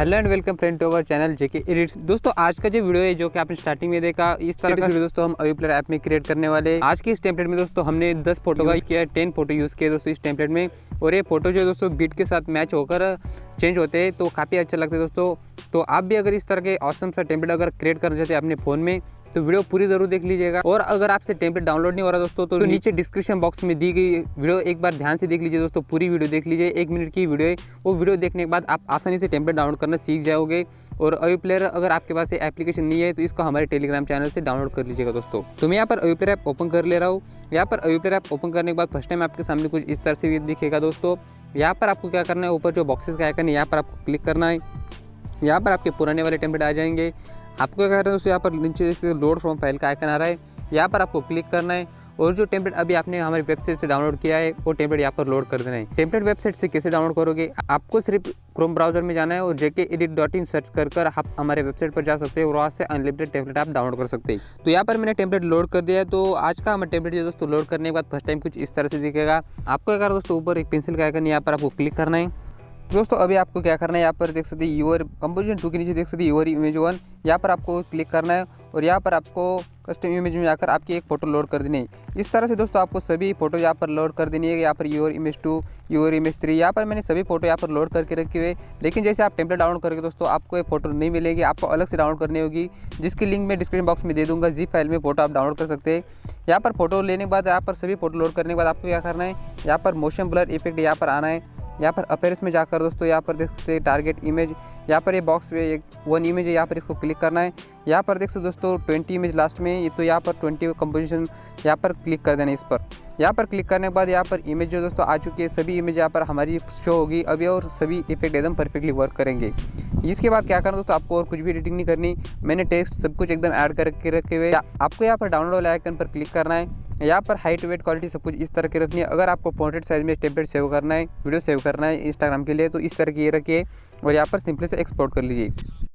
Hello and welcome friend to our channel JK edits. दोस्तों आज का जो वीडियो है जो कि आपने स्टार्टिंग में देखा, इस तरह का वीडियो दोस्तों हम अवीप्लेयर ऐप में क्रिएट करने वाले हैं। आज के इस टेम्पलेट में दोस्तों हमने 10 फोटो का किया, 10 फोटो यूज़ किए दोस्तों इस टेम्पलेट में। और ये फोटो जो दोस्तों बीट के साथ मैच होकर चेंज होते हैं तो काफ़ी अच्छा लगता है दोस्तों। तो आप भी अगर इस तरह के ऑसम सा टेम्पलेट अगर क्रिएट करना चाहते हैं अपने फ़ोन में तो वीडियो पूरी जरूर देख लीजिएगा। और अगर आपसे टेम्पलेट डाउनलोड नहीं हो रहा दोस्तों तो नीचे डिस्क्रिप्शन बॉक्स में दी गई वीडियो एक बार ध्यान से देख लीजिए दोस्तों। पूरी वीडियो देख लीजिए, 1 मिनट की वीडियो है। वो वीडियो देखने के बाद आप आसानी से टेम्पलेट डाउनलोड करना सीख जाओगे। और अवीप्लेयर अगर आपके पास एप्लीकेशन नहीं है तो इसको हमारे टेलीग्राम चैनल से डाउनलोड कर लीजिएगा दोस्तों। तो मैं यहाँ पर अवीप्लेयर ऐप ओपन कर ले रहा हूँ। यहाँ पर अवीप्लेयर ऐप ओपन करने के बाद फर्स्ट टाइम आपके सामने कुछ इस तरह से दिखेगा दोस्तों। यहाँ पर आपको क्या करना है, ऊपर जो बॉक्सेस का आइकन है यहाँ पर आपको क्लिक करना है। यहाँ पर आपके पुराने वाले टेम्पलेट आ जाएंगे। आपको क्या करना है दोस्तों, यहाँ पर नीचे लोड फ्रॉम फाइल का आइकन आ रहा है, यहाँ पर आपको क्लिक करना है। और जो टेम्पलेट अभी आपने हमारी वेबसाइट से डाउनलोड किया है वो टेम्पलेट यहाँ पर लोड कर देना है। टेम्पलेट वेबसाइट से कैसे डाउनलोड करोगे, आपको सिर्फ क्रोम ब्राउजर में जाना है और jekedit.in सर्च कर आप हमारे वेबसाइट पर जा सकते हैं और वहाँ से अनलिमिटेड टेम्पलेट आप डाउनलोड कर सकते हैं। तो यहाँ पर मैंने टेम्पलेट लोड कर दिया है। तो आज का हमारा टेम्पलेट दोस्तों लोड करने के बाद फर्स्ट टाइम कुछ इस तरह से दिखेगा। आपको क्या करना दोस्तों, ऊपर एक पेंसिल का आइकन यहाँ पर आपको क्लिक करना है। दोस्तों अभी आपको क्या करना है, यहाँ पर देख सकते हैं यूर कंपोजिशन 2 के नीचे देख सकते हैं यूर इमेज 1, यहाँ पर आपको क्लिक करना है। और यहाँ पर आपको कस्टम इमेज में जाकर आपकी एक फ़ोटो लोड कर देनी है। इस तरह से दोस्तों आपको सभी फोटो यहाँ पर लोड कर देनी है। यहाँ पर यूर इमेज 2, यूर इमेज 3, यहाँ पर मैंने सभी फोटो यहाँ पर लोड करके रखे हुए। लेकिन जैसे आप टेम्पलेट डाउनलोड करेंगे दोस्तों आपको ये फोटो नहीं मिलेगी, आपको अलग से डाउनलोड करनी होगी, जिसकी लिंक मैं डिस्क्रिप्शन बॉक्स में दे दूँगा। जी फाइल में फोटो आप डाउनलोड कर सकते हैं। यहाँ पर फोटो लेने के बाद यहाँ पर सभी फोटो लोड करने के बाद आपको क्या करना है, यहाँ पर मोशन ब्लर इफेक्ट यहाँ पर आना है। यहाँ पर अपीयरेंस में जाकर दोस्तों यहाँ पर देख सकते हैं टारगेट इमेज, यहाँ पर ये बॉक्स में एक 1 इमेज है, यहाँ पर इसको क्लिक करना है। यहाँ पर देख सकते दोस्तों 20 इमेज लास्ट में, ये तो यहाँ पर 20 कंपोजिशन यहाँ पर क्लिक कर देना है। इस पर यहाँ पर क्लिक करने के बाद यहाँ पर इमेज जो दोस्तों आ चुकी है, सभी इमेज यहाँ पर हमारी शो होगी अभी और सभी इफेक्ट एकदम परफेक्टली वर्क करेंगे। इसके बाद क्या करना दोस्तों, आपको और कुछ भी एडिटिंग नहीं करनी, मैंने टेक्स्ट सब कुछ एकदम ऐड करके रखे हुए। आपको यहाँ पर डाउनलोड वाले आइकन पर क्लिक करना है। यहाँ पर हाइट वेट क्वालिटी सब कुछ इस तरह की रखनी है। अगर आपको पोर्ट्रेट साइज में टेम्पलेट सेव करना है, वीडियो सेव करना है इंस्टाग्राम के लिए तो इस तरह की ये रखिए और यहाँ पर सिंपली से एक्सपोर्ट कर लीजिए।